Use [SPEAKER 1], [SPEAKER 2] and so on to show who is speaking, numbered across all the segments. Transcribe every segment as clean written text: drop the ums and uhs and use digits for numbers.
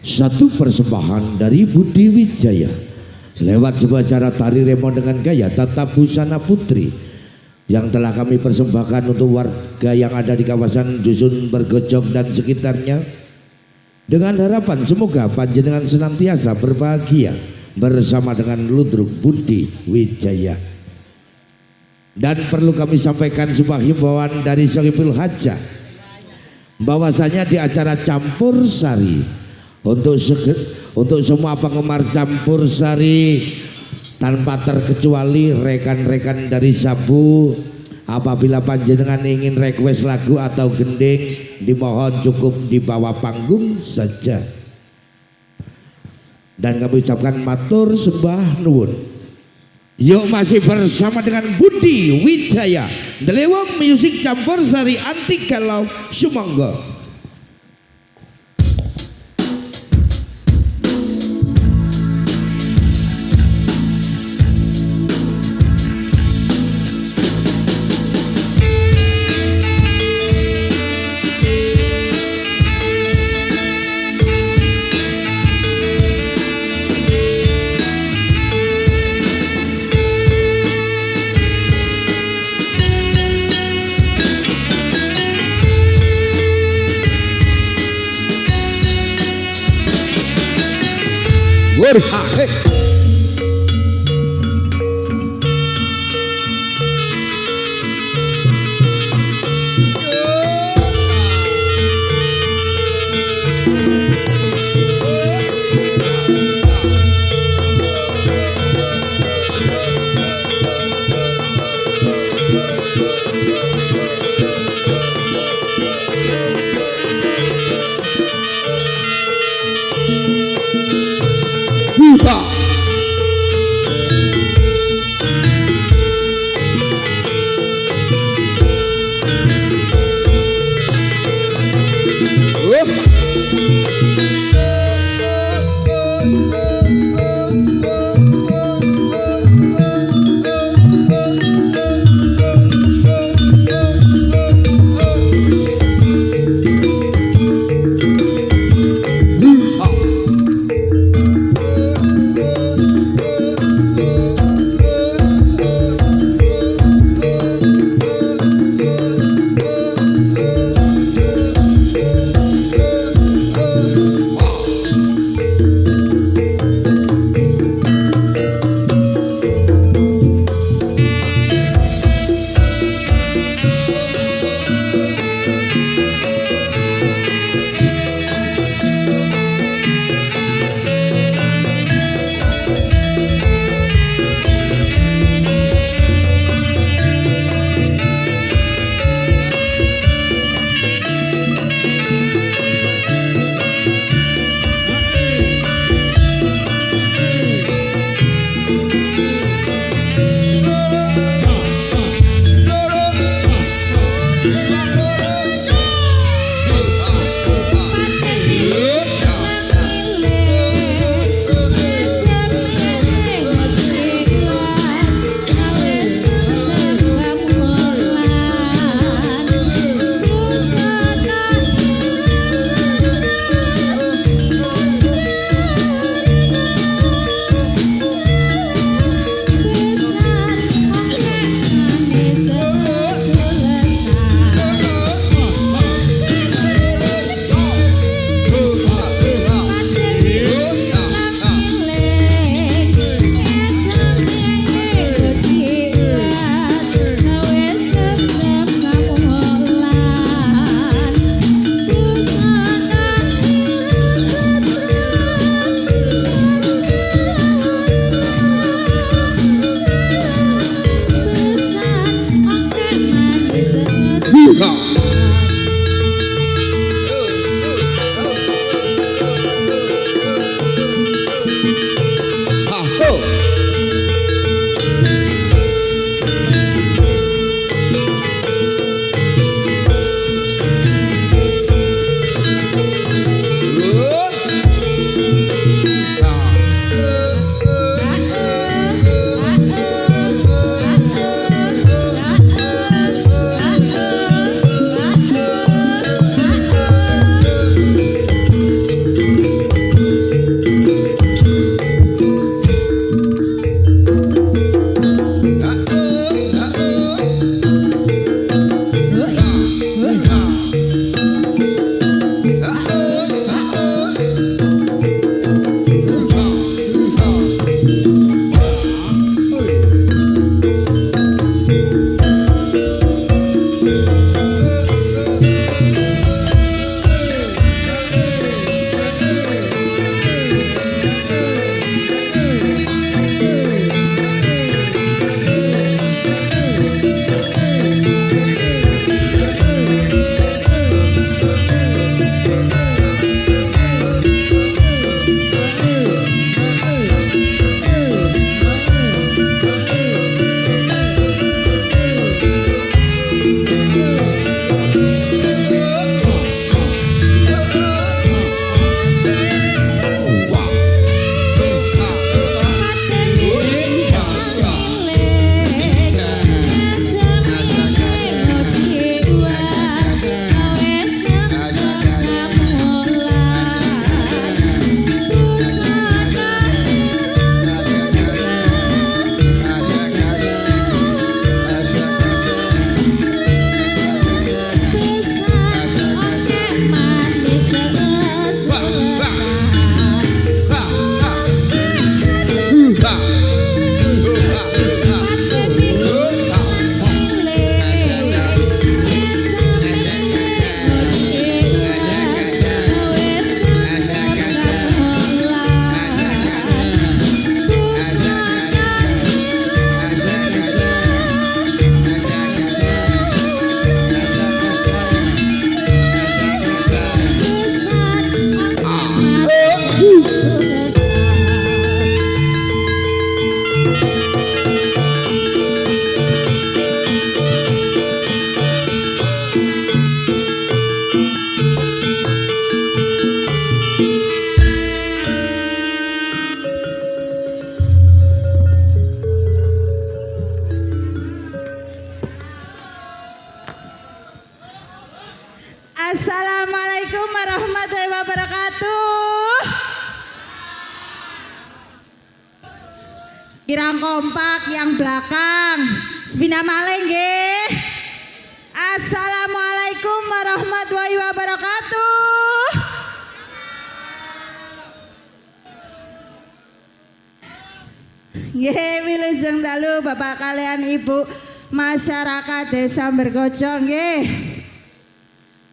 [SPEAKER 1] Satu persembahan dari Budi Wijaya lewat sebuah acara tari remo dengan gaya Tata Busana Putri yang telah kami persembahkan untuk warga yang ada di kawasan Dusun Bergojong dan sekitarnya, dengan harapan semoga panjenengan senantiasa berbahagia bersama dengan Ludruk Budi Wijaya. Dan perlu kami sampaikan sebuah himbauan dari Sohibul Hajah bahwasanya di acara campur sari untuk semua penggemar campur sari tanpa terkecuali rekan-rekan dari Sabu, apabila panjenengan ingin request lagu atau gending dimohon cukup di bawah panggung saja. Dan kami ucapkan matur sembah nuwun. Yuk masih bersama dengan Budi Wijaya, Delewong Musik Campur Sari Anti Galau Sumangga.
[SPEAKER 2] Kirang kompak yang belakang. Sepina malih nggih. Assalamualaikum warahmatullahi wabarakatuh. Nggih, wilujeng dalu Bapak kalian Ibu masyarakat Desa Berkojo nggih.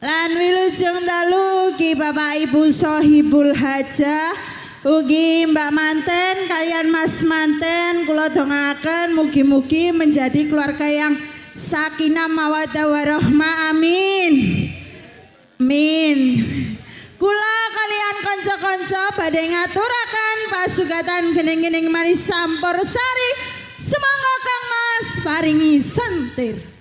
[SPEAKER 2] Lan wilujeng dalu Ki Bapak Ibu Sohibul Hajah ugi Mbak Manten kalian Mas Manten kula dongaken mugi-mugi menjadi keluarga yang sakinah mawaddah warahmah amin. Amin. Kula kalian kanca-kanca badhe ngaturaken pasugatan gening-gening manis sampur sari. Semangga Kang Mas paringi sentir.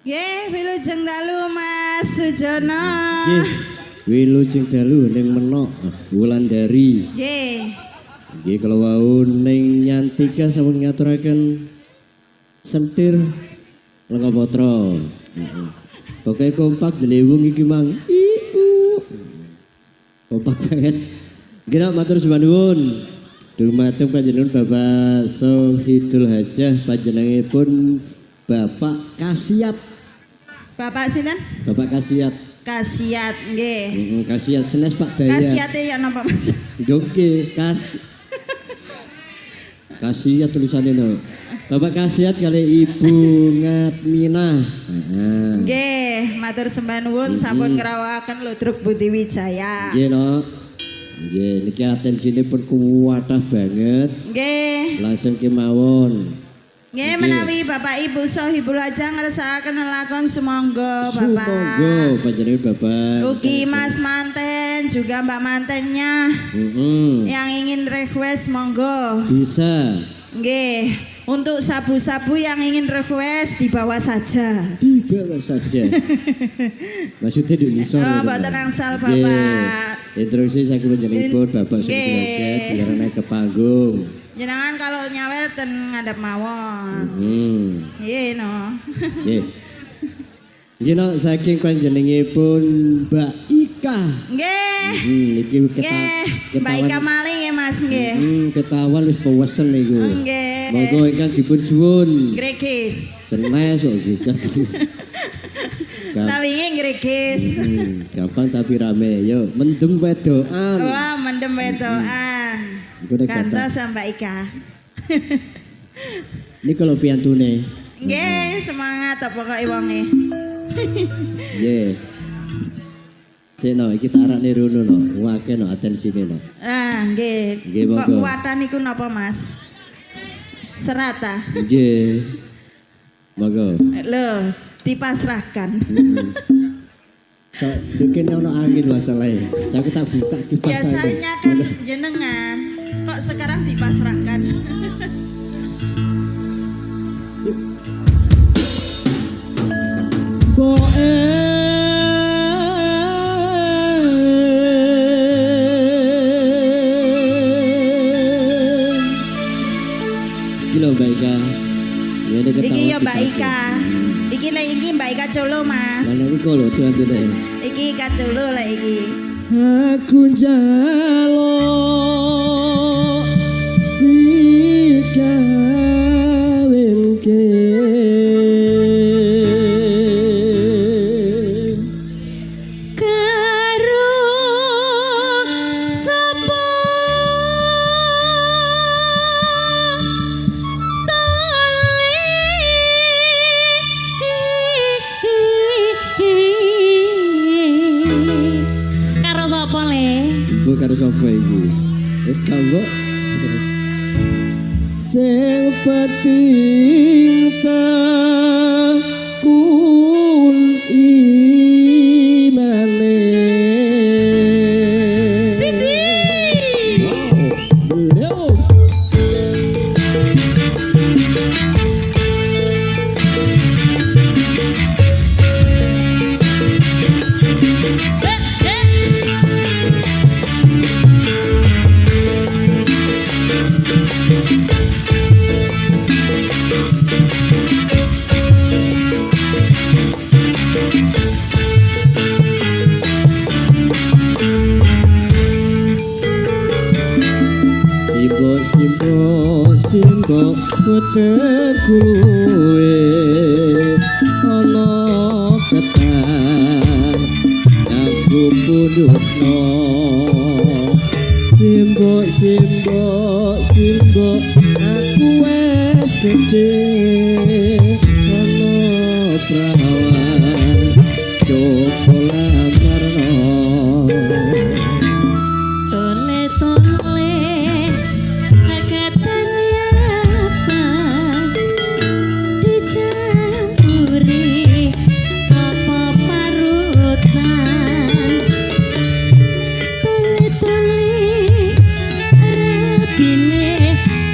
[SPEAKER 2] Nggih, wilujeng dalu Mas Sujono.
[SPEAKER 3] Nggih, wilujeng dalu ning menok Wulandari.
[SPEAKER 2] Nggih.
[SPEAKER 3] Nggih kalau wau ning Nyantika sampun ngaturaken sentir Lenga Patra. Pokoke kompak delewung iki mang. Kompak banget. Nggih nak matur sembah nuwun. Dumateng panjenengan Bapak Sohidul Hajah panjenenganipun Bapak Kasiat.
[SPEAKER 2] Bapak sinten?
[SPEAKER 3] Bapak Kasiat.
[SPEAKER 2] Kasiat nggih.
[SPEAKER 3] Kasiat jenis Pak Dayat.
[SPEAKER 2] Kasiate ya napa Mas?
[SPEAKER 3] Oke, Kasiat tulisannya no. Bapak Kasiat kali Ibu Ngatminah.
[SPEAKER 2] Nggih, matur sembah nuwun sampun ngrawakaken Ludruk Budi Wijaya.
[SPEAKER 3] Nggih no. Nggih, niki atensine pun kuwatah banget.
[SPEAKER 2] Nggih.
[SPEAKER 3] Langsung kemawon.
[SPEAKER 2] Nggih menawi Bapak Ibu Sohibul Hajah ngersakaken lakon sumangga Bapak.
[SPEAKER 3] Sumangga panjenengan Bapak.
[SPEAKER 2] Ugi Mas Manten juga Mbak Mantennya yang ingin request monggo.
[SPEAKER 3] Bisa.
[SPEAKER 2] Nggih, untuk sabu-sabu yang ingin request dibawa saja.
[SPEAKER 3] Dibawa saja. Maksudnya di Indonesia.
[SPEAKER 2] Oh, mboten angsal Bapak.
[SPEAKER 3] Introduksi saya panjenenganipun Bapak Sohibul Hajah dilarang ke panggung.
[SPEAKER 2] Jenengan kalau nyawer ten ngadap mawon. Iya no.
[SPEAKER 3] Nggih. Nggih no saking panjenenganipun Mbak Ika.
[SPEAKER 2] Nggih.
[SPEAKER 3] Niki
[SPEAKER 2] Mbak Ika maling ya Mas nggih.
[SPEAKER 3] Ketahuan wis pewesen niku.
[SPEAKER 2] Nggih.
[SPEAKER 3] Monggo ingkang dipun suwun.
[SPEAKER 2] Gregis.
[SPEAKER 3] Senes kok juga.
[SPEAKER 2] Nah wingi gregis.
[SPEAKER 3] Gampang tapi rame. Yo, mendem wedokan.
[SPEAKER 2] Wah, mendem wedokan. Kantos Mbak Ika.
[SPEAKER 3] Ini kalau piantune.
[SPEAKER 2] Nggih, semangat pokoke wonge.
[SPEAKER 3] Nggih. Seno iki tak arakne rono no, wake no atensine no.
[SPEAKER 2] Ah, nggih.
[SPEAKER 3] Nggih,
[SPEAKER 2] Kok
[SPEAKER 3] monggo.
[SPEAKER 2] kuwatan niku napa Mas? Serata.
[SPEAKER 3] Nggih. Monggo.
[SPEAKER 2] Loh, dipasrahkan.
[SPEAKER 3] Kok mungkin ono angin masalahnya. Aku tak buka kipas.
[SPEAKER 2] Biasanya kan jenengan, kok sekarang dipasrahkan.
[SPEAKER 3] Iki lho Mbak Ika.
[SPEAKER 2] Iki ya Mbak Ika. Iki lek iki Mbak Ika Colo Mas.
[SPEAKER 3] Mana iki lho tuan-tuan.
[SPEAKER 2] Iki Ika Colo lek iki.
[SPEAKER 3] Aku njaluk dikawinke
[SPEAKER 2] karo sapa karo sapa le?
[SPEAKER 3] Ibu karo sapa iki? Wis kawok. Sing penting tekun imane.
[SPEAKER 2] Siji.
[SPEAKER 3] Wow. Simbo weter kuluwe ana ketan aku pundutno simbo aku wis gede ana prawan coba lamarno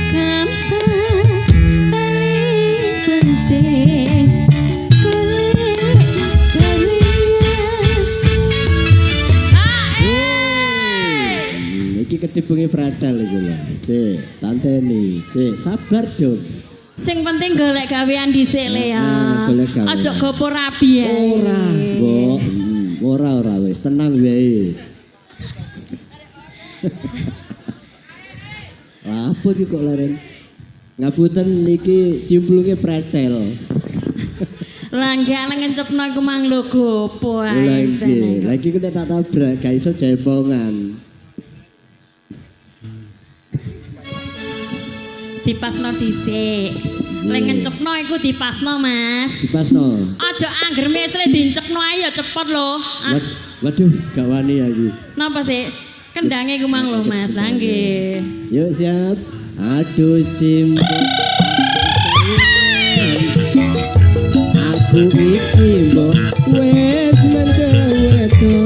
[SPEAKER 2] Gampang paling penting
[SPEAKER 3] ketipungi pradal iku lho. Sik, tanteni. Sik, sabar dong.
[SPEAKER 2] Sing penting golek gawean dhisik le ya.
[SPEAKER 3] Golek gawean.
[SPEAKER 2] Aja gopo rabi ya.
[SPEAKER 3] Ora, Mbok. Ora wis, tenang wae. Apa iki kok laren? Ngapunten niki cimplunge pretel.
[SPEAKER 2] Lah nggih ngencepno iku mang lho gopo ae.
[SPEAKER 3] Lagi kena tak tabrak, gak iso jaipongan.
[SPEAKER 2] Dipasno dhisik. Lek ngencepno iku dipasno, Mas.
[SPEAKER 3] Dipasno.
[SPEAKER 2] Aja angger mesle dincekno ae ya cepet lho.
[SPEAKER 3] Waduh, gak wani aku.
[SPEAKER 2] Napa sih? Kendange ku mang lho, Mas. Lah nggih.
[SPEAKER 3] Yuk siap. Aduh simbo. Aku iki mbok wis mendeweto.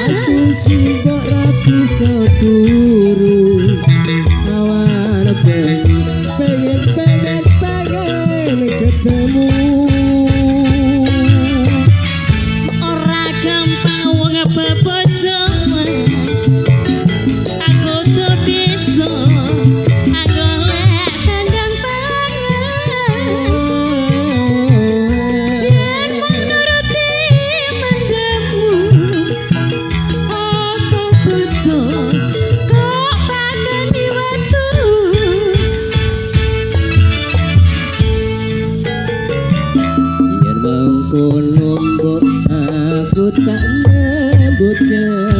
[SPEAKER 3] Aduh simbo ra bisa turu. Awan pengen ketemu.
[SPEAKER 2] Ora gampang wong bebojoan. Aku tuh bisa golek sandang pangan. Yen menuruti mandemu. Apa bojo kok pakani watu.
[SPEAKER 3] Biar mengkono mbok aku tak nyebut gawe.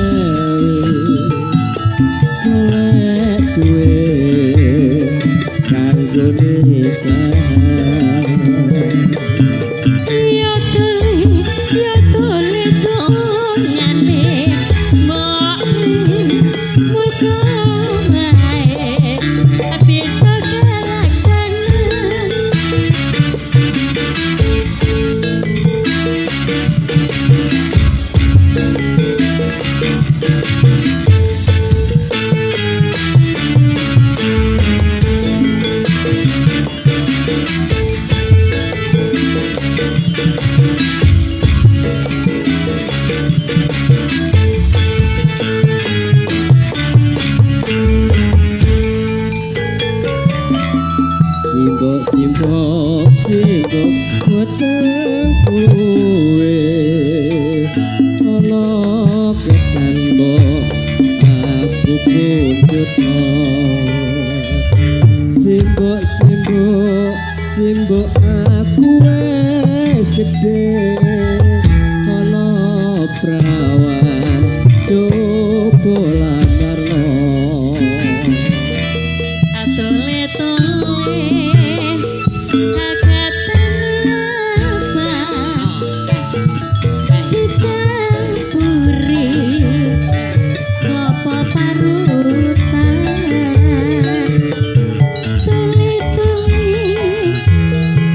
[SPEAKER 3] Golek duwe kanggo nikahan.
[SPEAKER 2] Ya tole dongane mbok muga wae bisa kelaksana.
[SPEAKER 3] Simbo weteng kuwe ana ketan mbok aku punjutno. Simbo aku wis gedhe ana prawan coba lamarno.
[SPEAKER 2] Atole agatan apa dicampuri apa parutan. Tuli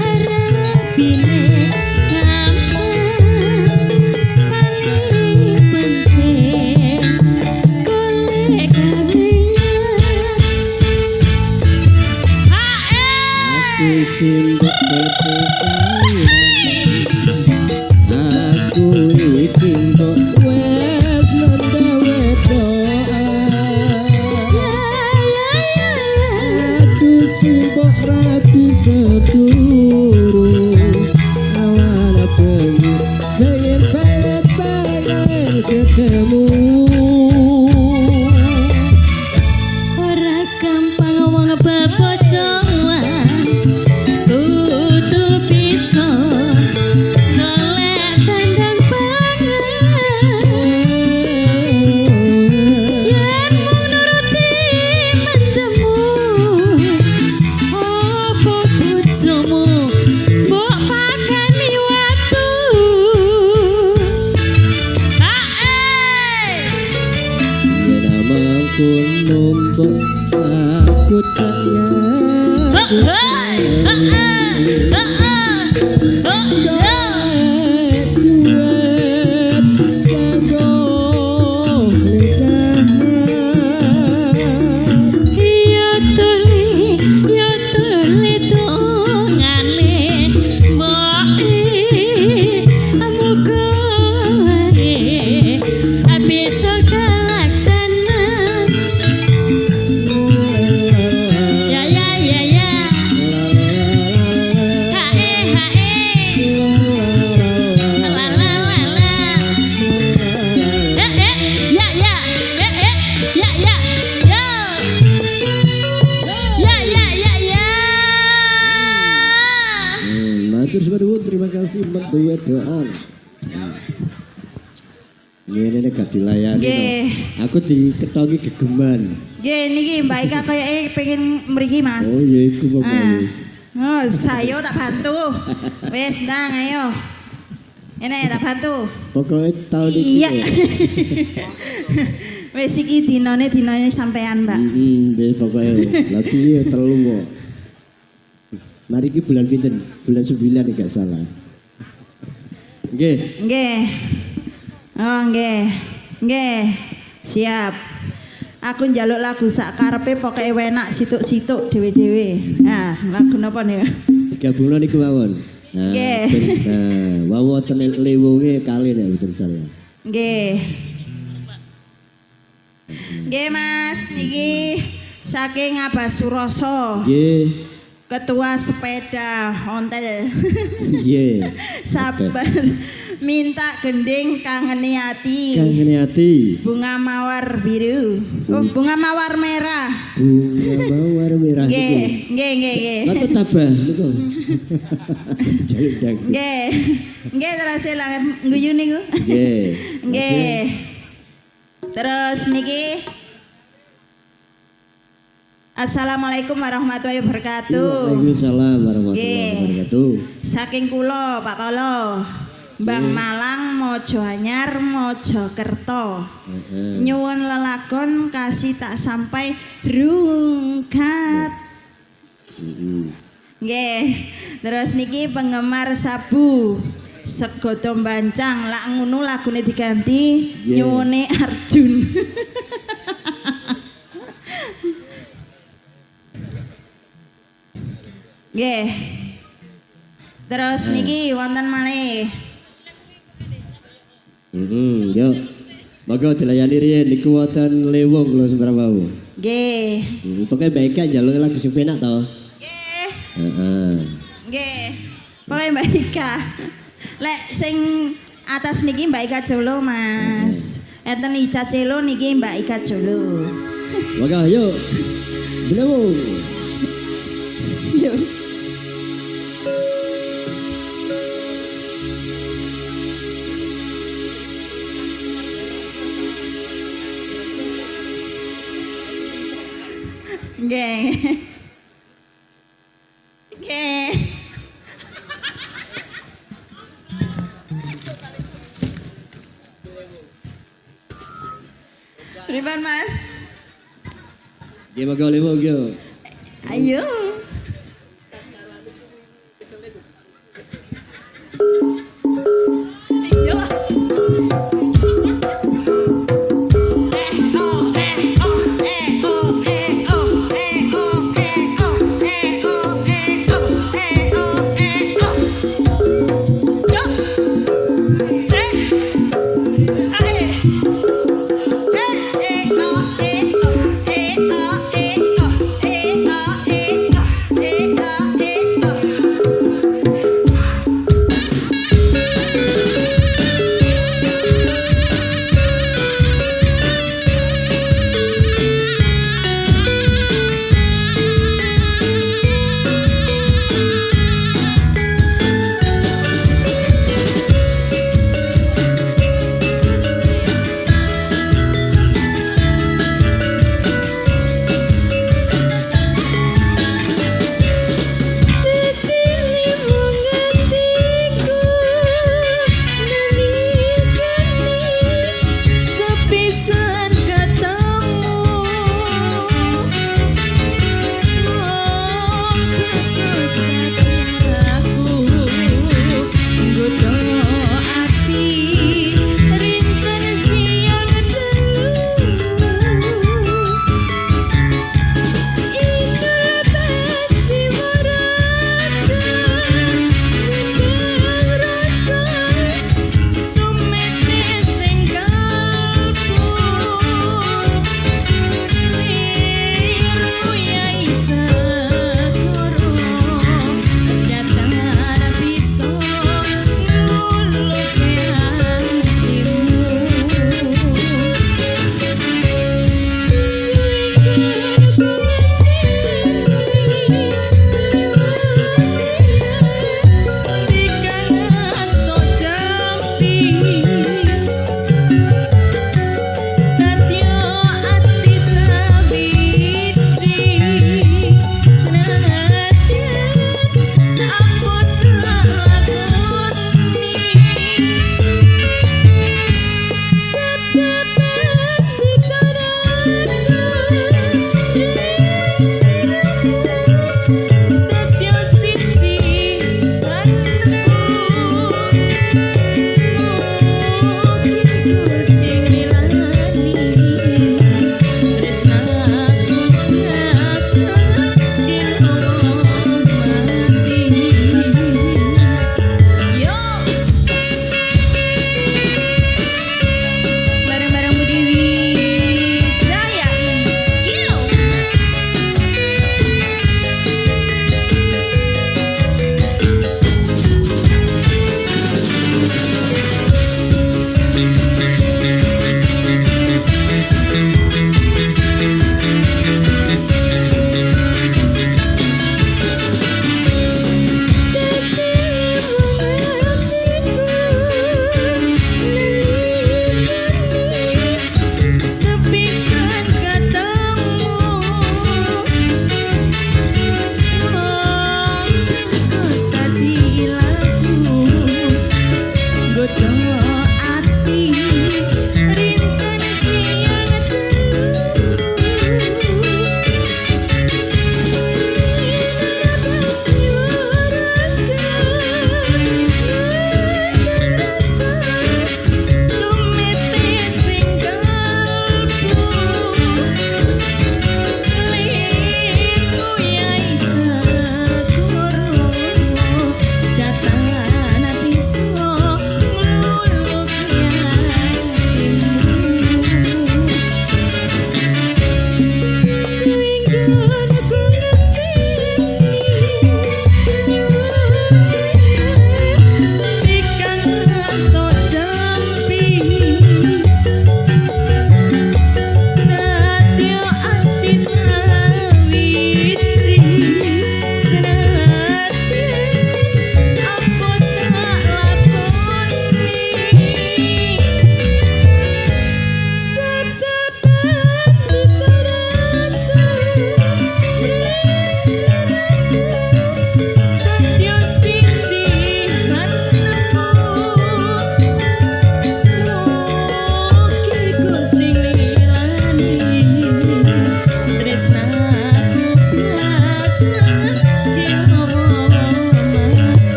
[SPEAKER 2] harapine gampang paling penting golek gawean.
[SPEAKER 3] Aku simbok ketukangan. Aku iki mbok wes mendeweto. Aduh simbok ra bisa turu. Awan pengen ketemu.
[SPEAKER 2] Ora gampang wong bebojoan. Kudu bisa golek sandang pangan.
[SPEAKER 3] matur suwun terima kasih mbak wedoan. Ngene nek gak dilayani
[SPEAKER 2] Nggih.
[SPEAKER 3] to. Aku diketongi gegeman.
[SPEAKER 2] Nggih niki Mbak Ika koyoke pengen mriki Mas.
[SPEAKER 3] Oh ya iku pokoknya.
[SPEAKER 2] Oh, sayo tak bantu. Wis ndang ayo. Enak tak bantu.
[SPEAKER 3] Pokoknya tahun ini.
[SPEAKER 2] Iya. Wis iki dinane sampean, Mbak.
[SPEAKER 3] Heeh, pokoknya lagi telu kok. Mari iki bulan pinten? Bulan 9 nek gak salah. Nggih.
[SPEAKER 2] Nggih. Oh, nggih. Nggih. Siap. Aku njaluk lagu sak karepe pokoke enak situk-situk dhewe-dhewe. Nah, lagu napa nih?
[SPEAKER 3] Digabungno niku mawon. Nah,
[SPEAKER 2] Nggih.
[SPEAKER 3] wawoten lewunge kali nek betul salah.
[SPEAKER 2] Nggih. Nggih Mas, niki saking Abah Suroso,
[SPEAKER 3] Nggih.
[SPEAKER 2] Ketua Sepeda Ontel.
[SPEAKER 3] Nggih.
[SPEAKER 2] Sabar minta gending kangeni ati.
[SPEAKER 3] Kangeni ati.
[SPEAKER 2] Bunga mawar biru. Oh, bunga mawar merah.
[SPEAKER 3] Bunga mawar merah niku.
[SPEAKER 2] Nggih.
[SPEAKER 3] Kata tabah niku. Jaluk dak.
[SPEAKER 2] Nggih. Nggih terus lah guyu niku.
[SPEAKER 3] Nggih.
[SPEAKER 2] Nggih. Terus niki Assalamualaikum warahmatullahi wabarakatuh.
[SPEAKER 3] Waalaikumsalam warahmatullahi
[SPEAKER 2] Nggih.
[SPEAKER 3] wabarakatuh.
[SPEAKER 2] Saking kula Pak Kolo, Bang Malang, Mojo Anyar, Mojokerto. Nyuwun lelagon kasih tak sampai rungkat. Nggih. Terus niki penggemar sabu Segodo Bancang, lak ngono lagune diganti nyuwune Arjun. Nggih. Terus niki wonten malih.
[SPEAKER 3] Yo. Monggo dilayani riyen niku wonten lewung kula sembarang wau.
[SPEAKER 2] Nggih.
[SPEAKER 3] Pokoke baik aja jaluk lagu sing penak to.
[SPEAKER 2] Nggih.
[SPEAKER 3] Heeh.
[SPEAKER 2] Nggih. Pokoke Mbak Ika. Lek sing atas niki Mbak Ika Jolo, Mas. Enten Ica Celo niki Mbak Ika Jolo.
[SPEAKER 3] Monggo yuk. Belum.
[SPEAKER 2] Yuk. Nggih. Nggih. Pripun Mas?
[SPEAKER 3] Nggih monggo lewung yo.
[SPEAKER 2] Ayo.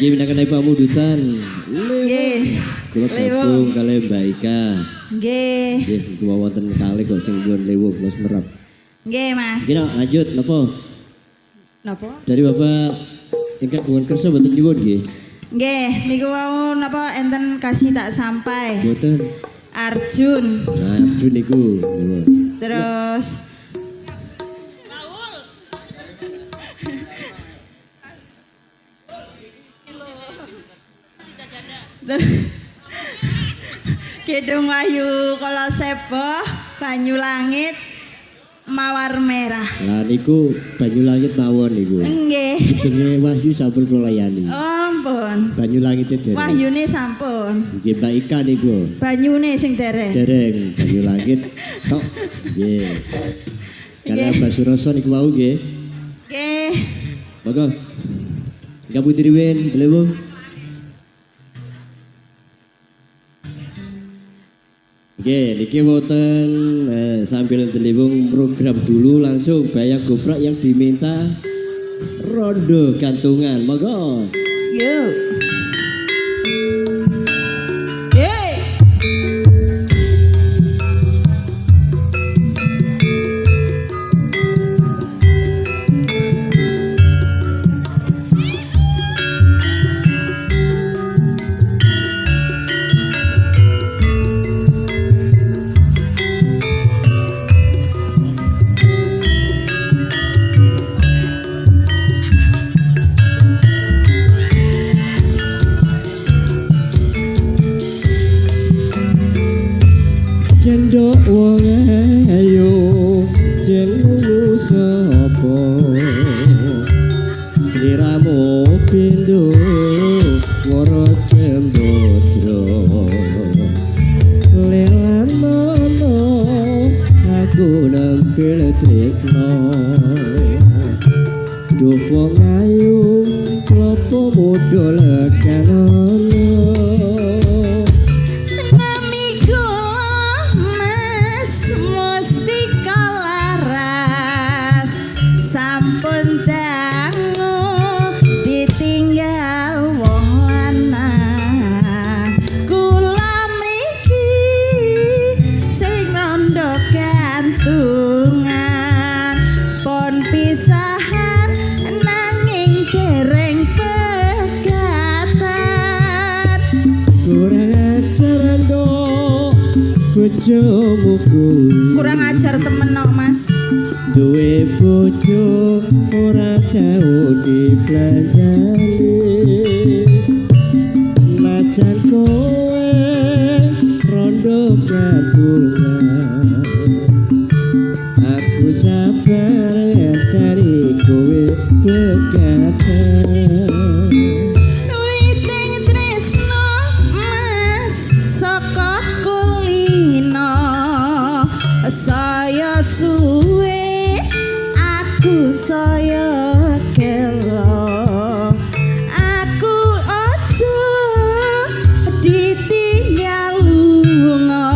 [SPEAKER 3] Nggih menaken pamundutan.
[SPEAKER 2] Nggih.
[SPEAKER 3] Kula gabung kalih Mbak Ika.
[SPEAKER 2] Nggih.
[SPEAKER 3] Nggih, kula wonten kalih kok sing nyuwun lewuh Mas Merap.
[SPEAKER 2] Nggih, Mas.
[SPEAKER 3] Kira lanjut napa?
[SPEAKER 2] Napa?
[SPEAKER 3] Dari Bapak ingkang hubungan kersa mboten nyuwun nggih.
[SPEAKER 2] Nggih, niku wau napa enten kasih tak sampai.
[SPEAKER 3] Mboten.
[SPEAKER 2] Arjun.
[SPEAKER 3] Nah, Arjun niku.
[SPEAKER 2] Terus Kidung Wahyu Kala Sebo Banyu Langit Mawar Merah.
[SPEAKER 3] Lah niku Banyu Langit mawon niku.
[SPEAKER 2] Nggih.
[SPEAKER 3] Jenenge Wahyu sampun kula layani.
[SPEAKER 2] Ampun.
[SPEAKER 3] Banyu Langit dereng.
[SPEAKER 2] Wahyune sampun.
[SPEAKER 3] Nggih Mbak Ika niku.
[SPEAKER 2] Banyune sing dereng.
[SPEAKER 3] Dereng Banyu Langit tok. Nggih. Karena Mbak Suroso niku wau nggih.
[SPEAKER 2] Nggih.
[SPEAKER 3] Monggo. Ngapunten riwen, lewuh. Oke, niki wonten sambil delewung program dulu langsung bayang goprak yang diminta rondo gantungan. Monggo.
[SPEAKER 2] Yuk. Yeay.
[SPEAKER 3] Cendok wong ayu jenengmu sapa sliramu pindho wara sembodro lelanono aku nampil tresno duh wong ayu klopo bodho lekanono
[SPEAKER 2] Kurang ajar temen no, Mas.
[SPEAKER 3] Duwe bojo ora tau dipelajari najan kowe rondo gantungan aku sabar dari kowe pegatan
[SPEAKER 2] Witing tresno Mas saka kulino saya suwe aku saya gelo aku ojo ditinggal lunga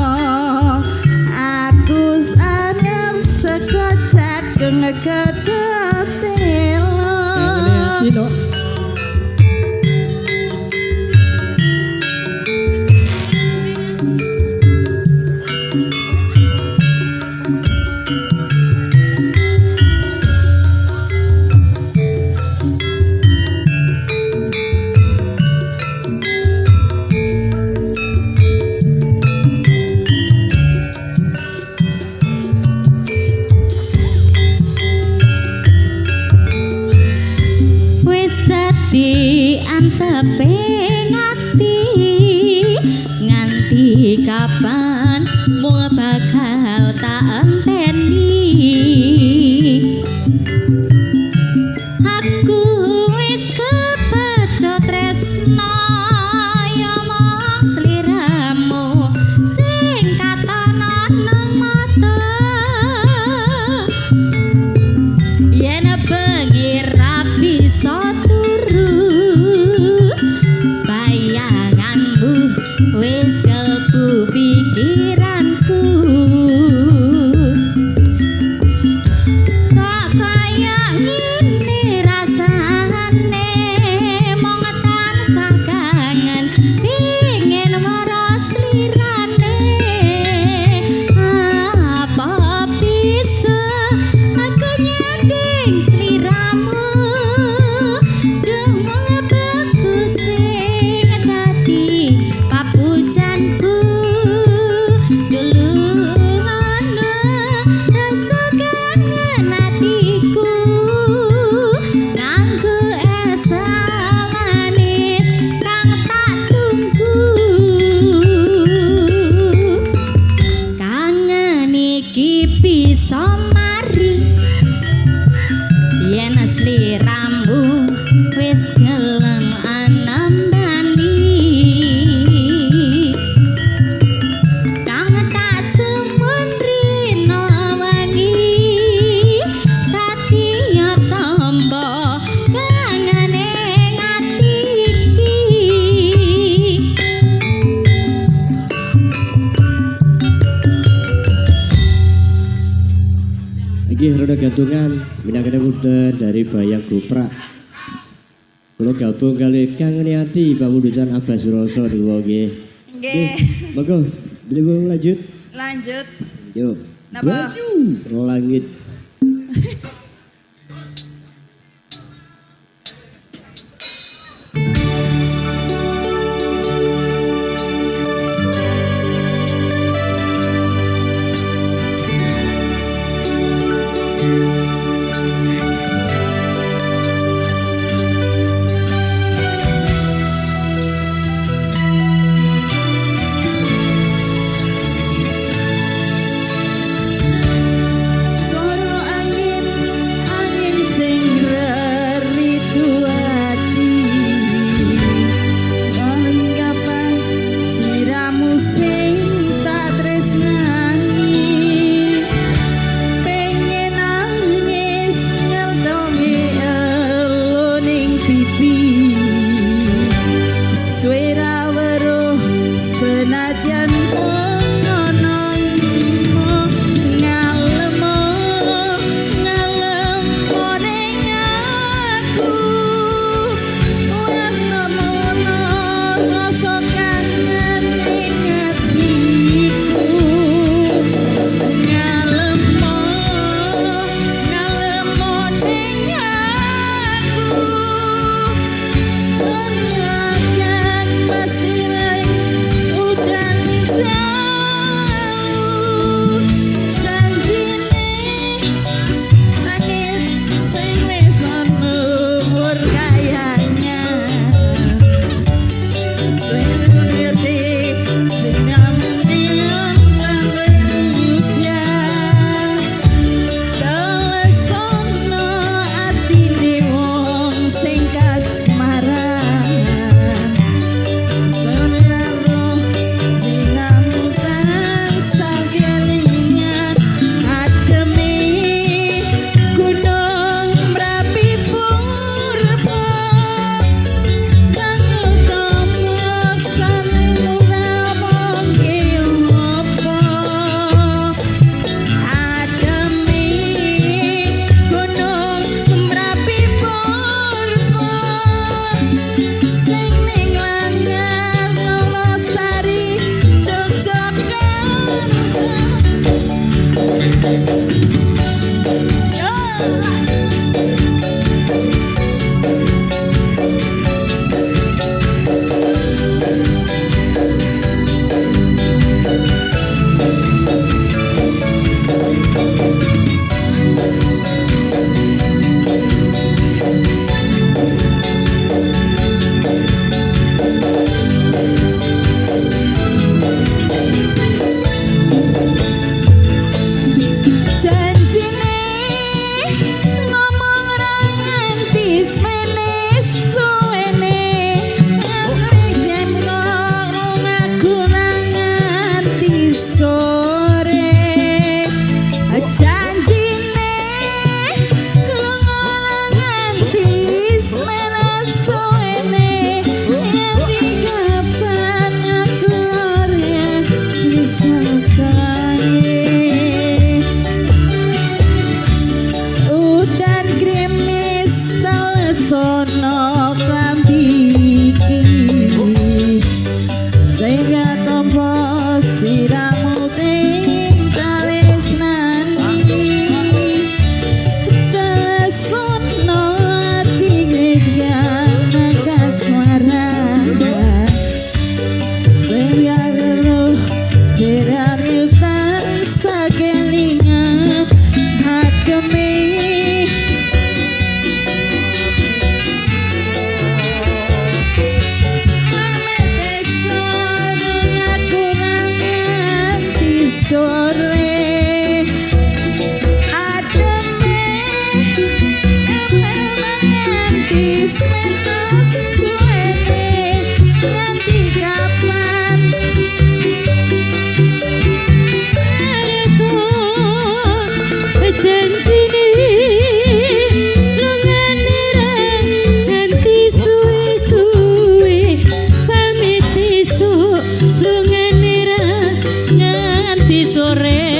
[SPEAKER 3] Iki roda gantungan minangkane muda dari Bayang Goprak. Kula gabung kali Kang Niati Pamundutan Abah Suroso niku nggih.
[SPEAKER 2] Nggih.
[SPEAKER 3] Monggo, dhewe lanjut.
[SPEAKER 2] Lanjut.
[SPEAKER 3] Yo.
[SPEAKER 2] Napa?
[SPEAKER 3] Langit.
[SPEAKER 4] Sore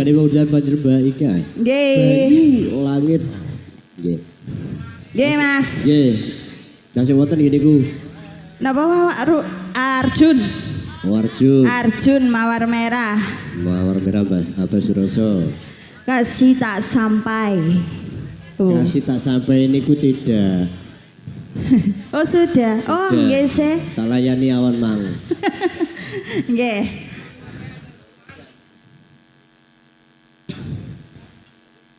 [SPEAKER 3] Regane mau udan panjer Mbak Ika.
[SPEAKER 2] Nggih.
[SPEAKER 3] Bayu langit. Nggih.
[SPEAKER 2] Nggih, Mas.
[SPEAKER 3] Nggih. Kasih wonten ngene ku.
[SPEAKER 2] Napa Arjun?
[SPEAKER 3] Arjun.
[SPEAKER 2] Arjun mawar merah.
[SPEAKER 3] Mawar merah Mbak. Apa Suroso?
[SPEAKER 2] Kasih tak sampai. Oh.
[SPEAKER 3] Kasih tak sampai niku tidak.
[SPEAKER 2] Oh sudah. Oh
[SPEAKER 3] Sudah.
[SPEAKER 2] nggih sih.
[SPEAKER 3] Tak layani awan mang.
[SPEAKER 2] Nggih.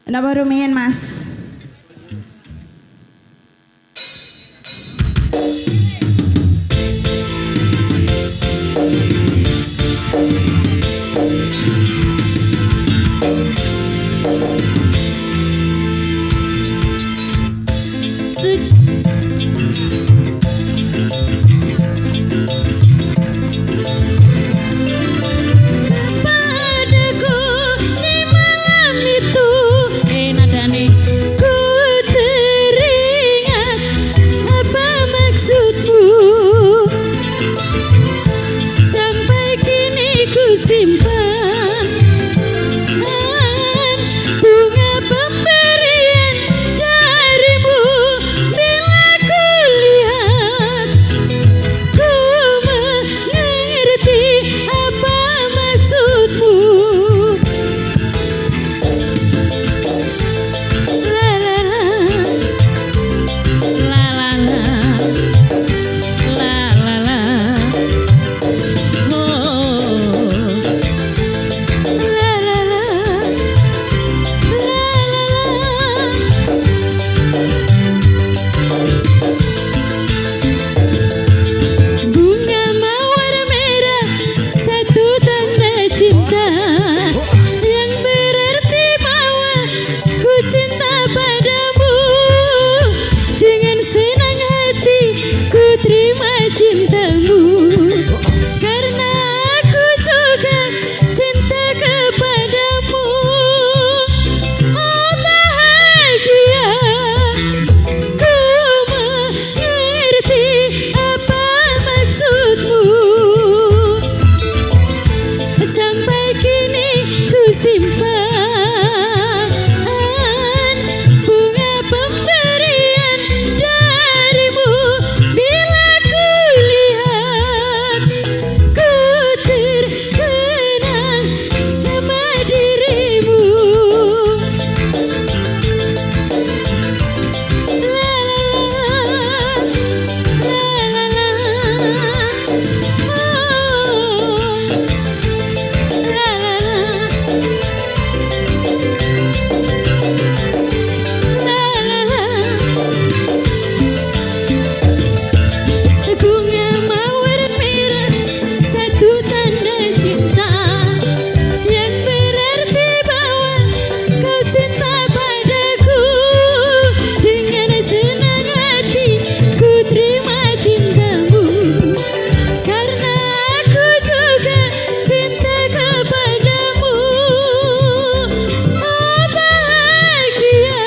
[SPEAKER 2] Napa rumiyin Mas?
[SPEAKER 4] Padaku di malam itu nadane ku teringat apa maksudmu sampai kini ku simpan bunga pemberian darimu bila ku lihat ku mengerti apa maksudmu la la la la la la la la oh la la la bunga mawar merah satu tanda cinta yang berarti bahwa ku cinta padamu dengan senang hati ku terima cintamu karena aku juga cinta kepadamu oh bahagia ku mengerti apa maksudmu sampai kini ku simpan bunga pemberian darimu bila ku lihat ku terkenang sama dirimu la la la la bunga mawar merah satu tanda cinta yang berarti bahwa kau cinta padaku dengan senang hati ku terima cintamu karena aku juga cinta kepadamu oh bahagia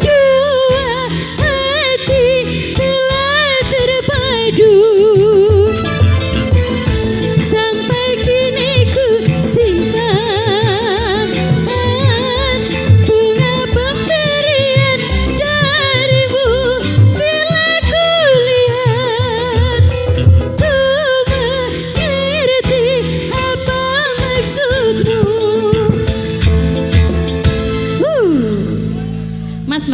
[SPEAKER 4] dua hati telah terpadu sampai kini ku simpan bunga pemberian darimu bila ku lihat ku mengerti apa maksudmu Mas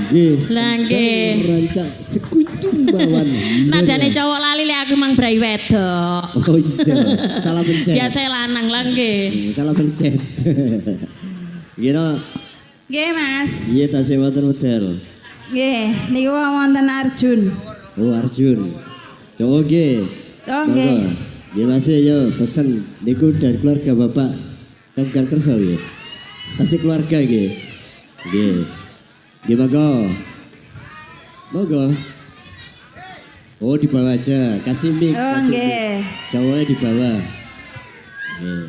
[SPEAKER 3] Nggih.
[SPEAKER 4] Lah, nggih.
[SPEAKER 3] Rancak sekuntum bawan.
[SPEAKER 4] nadane cowok lali lek aku mang brai wedok
[SPEAKER 3] Oh iya. Salah pencet.
[SPEAKER 4] biasa lanang lah nggih
[SPEAKER 3] Salah pencet. Gino,
[SPEAKER 2] Nggih Mas.
[SPEAKER 3] iya tasih wonten model.
[SPEAKER 2] Nggih, niku wonten Arjun.
[SPEAKER 3] Oh Arjun. Cowok nggih.
[SPEAKER 2] Oh nggih.
[SPEAKER 3] Monggo. Nggih Mas yo pesen niku dari keluarga Bapak Kamkan Kerso nggih. Tasih keluarga nggih. Nggih. Nggih monggo. Monggo. Oh di bawah aja. Kasih mic.
[SPEAKER 2] Oh
[SPEAKER 3] kasih mic.
[SPEAKER 2] nggih.
[SPEAKER 3] Cowoknya di bawah. Nggih.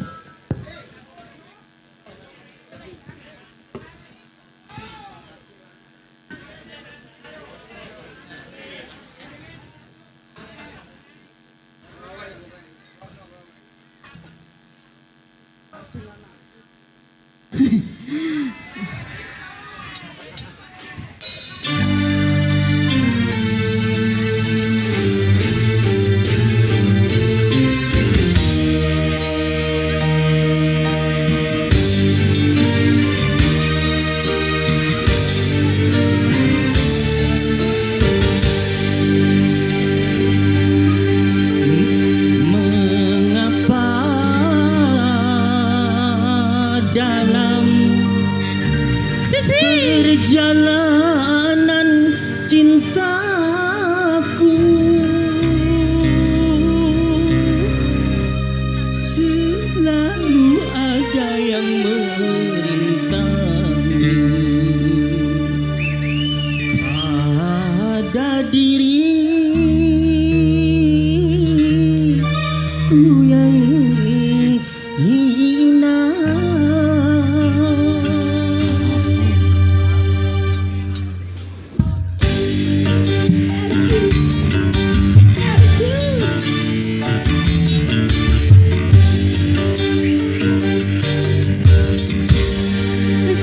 [SPEAKER 5] perjalanan cintaku selalu ada yang merintangi pada diriku yang hina.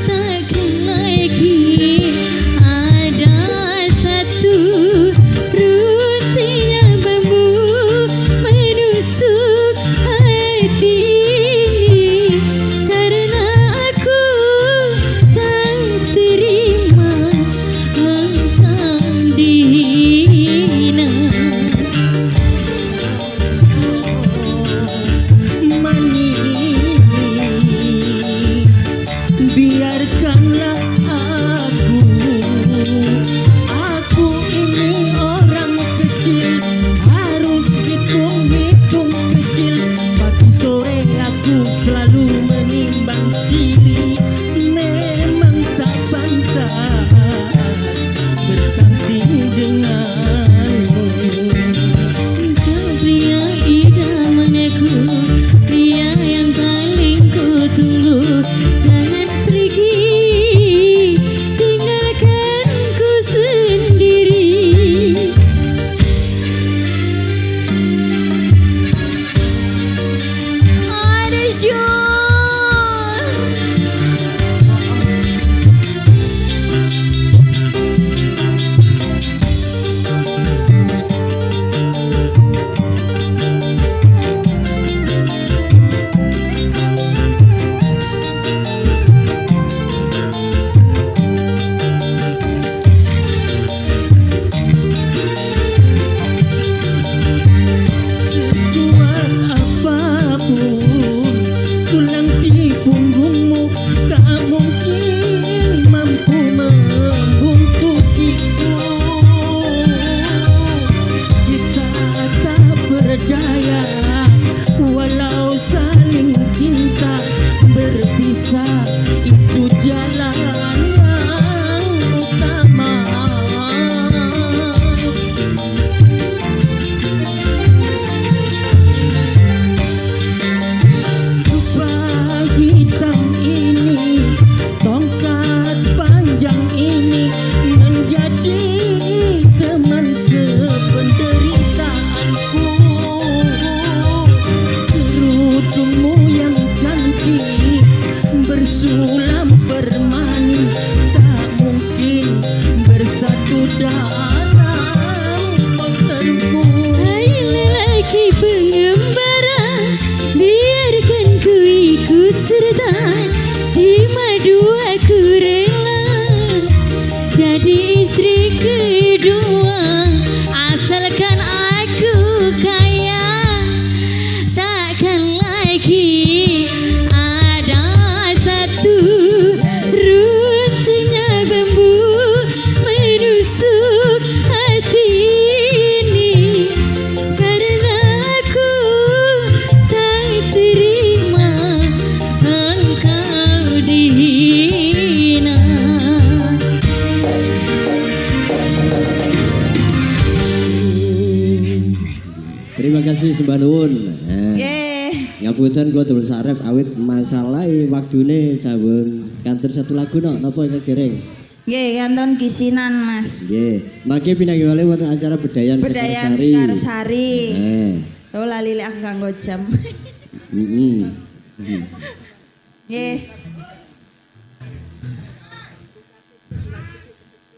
[SPEAKER 4] Takkan lagi ada satu runcingnya bambu menusuk hati karena aku tak terima engkau dihina.
[SPEAKER 5] Manis, biarkanlah aku ini orang kecil, harus hitung-hitung kecil. Pagi sore aku selalu menimbang diri, memang tak pantas bercanting denganmu.
[SPEAKER 4] Kau pria idamanku, pria yang paling ku tunggu. Jangan pergi, tinggalkan ku sendiri. Ada
[SPEAKER 5] Sekuat apapun tulang di punggungmu tak mungkin mampu membuntukiku. Kita tak berdaya walau saling cinta, berpisah itu jalan yang utama. Rupa hitam ini, tongkat panjang ini menjadi teman sependeritaanku. Kerudungmu yang cantik bersulam permani tak mungkin bersatu dalam posterku.
[SPEAKER 4] Hai lelaki pengembara, biarkan ku ikut serta. Di madu aku rela jadi istri kedua, asalkan aku kaya. Takkan lagi ada satu runcingnya bambu menusuk hati ini karena aku tak terima engkau dihina.
[SPEAKER 3] Terima kasih sembah nuwun.
[SPEAKER 2] Nggih.
[SPEAKER 3] Ngapunten kula dulur sarep awit masalah waktune sampun kantor satu lagu napa ingkang dereng.
[SPEAKER 2] Nggih, kanton kisinan, Mas.
[SPEAKER 3] Nggih, mangke pinanggih malih wonten acara bedayan
[SPEAKER 2] Bedayan
[SPEAKER 3] Sekarsari.
[SPEAKER 2] Sekarsari.
[SPEAKER 3] Eh.
[SPEAKER 2] Oh lali lek nganggo jam.
[SPEAKER 3] Heeh.
[SPEAKER 2] Nggih.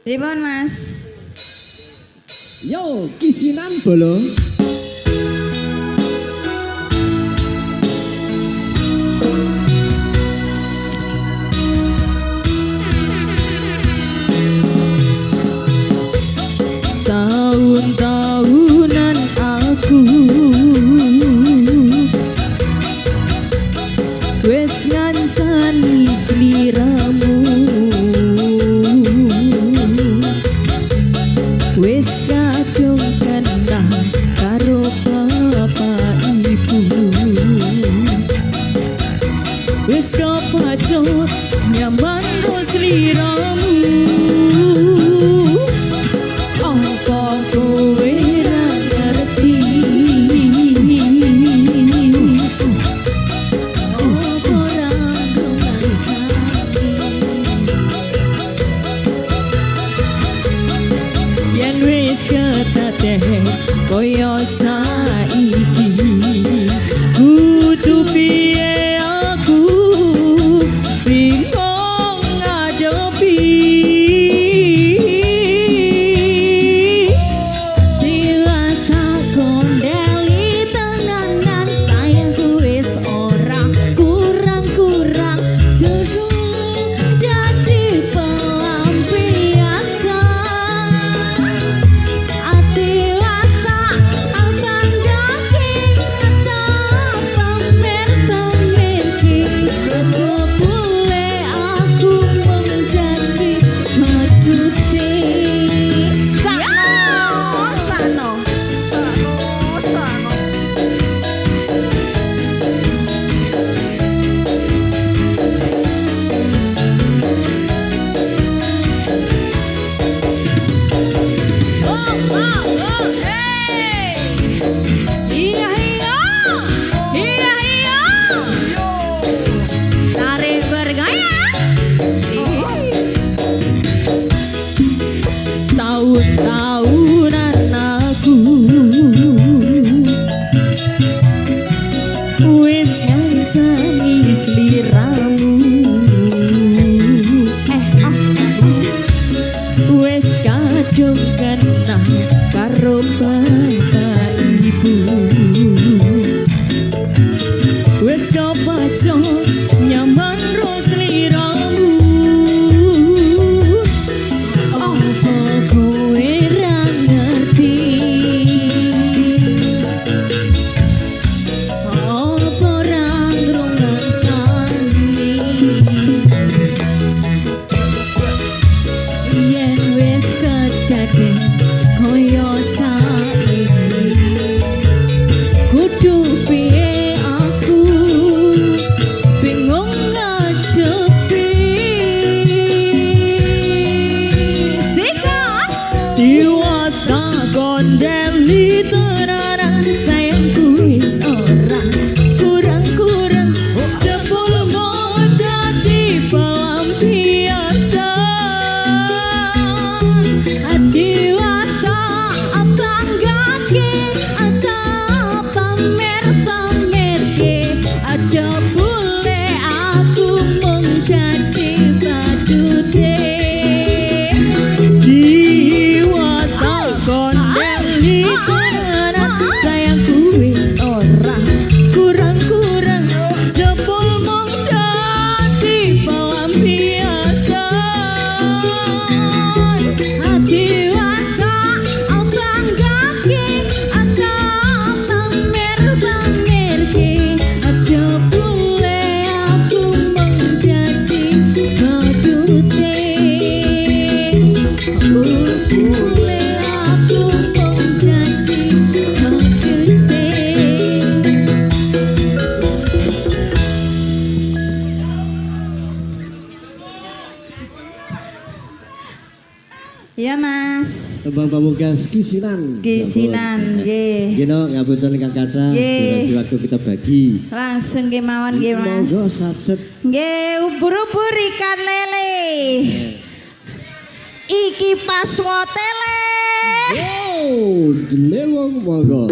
[SPEAKER 2] Pripun, Mas?
[SPEAKER 3] Yo, kisinan bolo.
[SPEAKER 5] Tahun-tahunan aku wes ngancani sliramu. wis kedaden kaya saiki kudu piye aku bingung ngadepi
[SPEAKER 4] Dewasa kondeli tenanan sayangku wis ora kurang-kurang justru jadi pelampiasan Dewasa abang gaki tetap pamer-pamerki Sepule aku menjadi maduti
[SPEAKER 2] Sano.
[SPEAKER 4] Iya iya Iya iya Tarik bergaya
[SPEAKER 5] tahun-tahunan aku wis ngancani sliramu wis kadung kenal karo bapak ibu wis kepaco nyaman ro sliramu apa kowe ra ngerti apa ra ngrungasani yen wis kedaden kaya saiki kudu piye aku bingung ngadepi
[SPEAKER 2] Sikat.
[SPEAKER 5] Dewasa kondeli tenanan sayangku wis ora kurang-kurang jebul mau dadi pelampiasan
[SPEAKER 4] Dewasa abang gaki atau pamer-pamerki Jebule aku menjadi badute
[SPEAKER 5] Dewasa kondeli tenanan sayangku wis ora kurang-kurang jebul mau dadi pelampiasan
[SPEAKER 4] Dewasa abang gaki atau pamer-pamerki Jebule aku menjadi badute Jebule aku menjadi badute
[SPEAKER 2] Ya Mas.
[SPEAKER 3] Tembang pamungkas kisinan.
[SPEAKER 2] Kisinan, nggih.
[SPEAKER 3] Gino ngapunten Kang Kata,
[SPEAKER 2] Nggih.
[SPEAKER 3] durasi waktu kita bagi.
[SPEAKER 2] Langsung kemawon nggih Mas.
[SPEAKER 3] Monggo sajet.
[SPEAKER 2] Nggih, ubur-ubur ikan lele. Iki paswotele.
[SPEAKER 3] Oh, delewong monggo.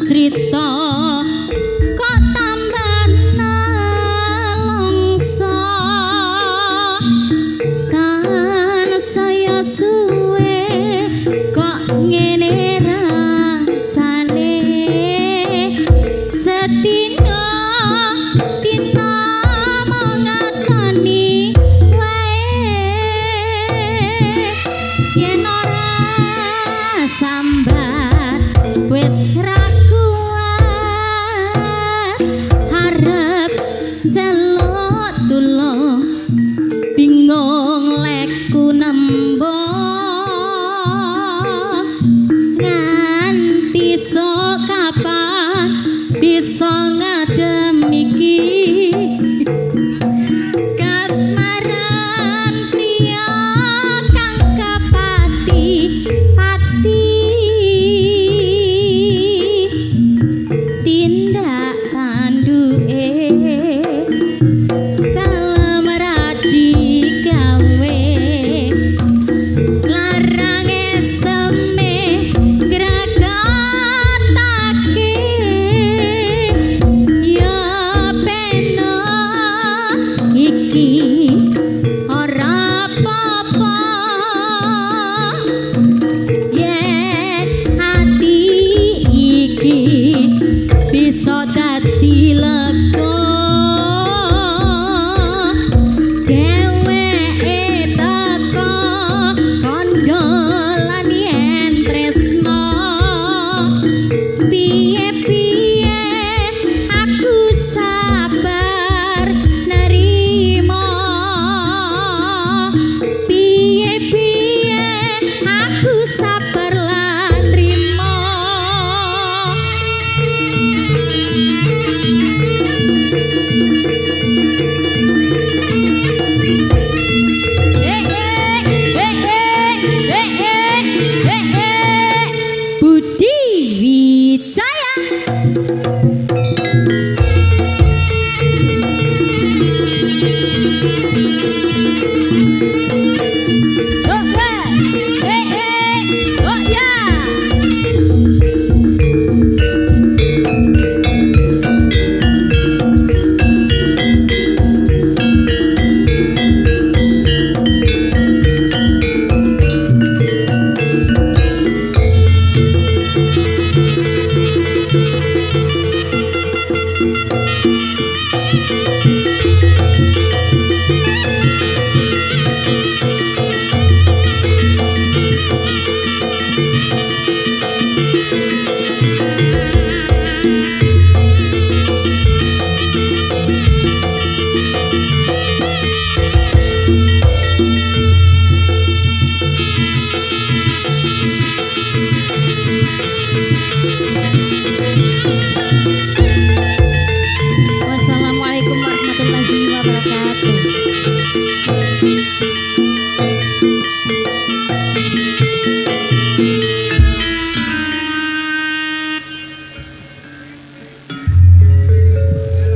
[SPEAKER 4] cerita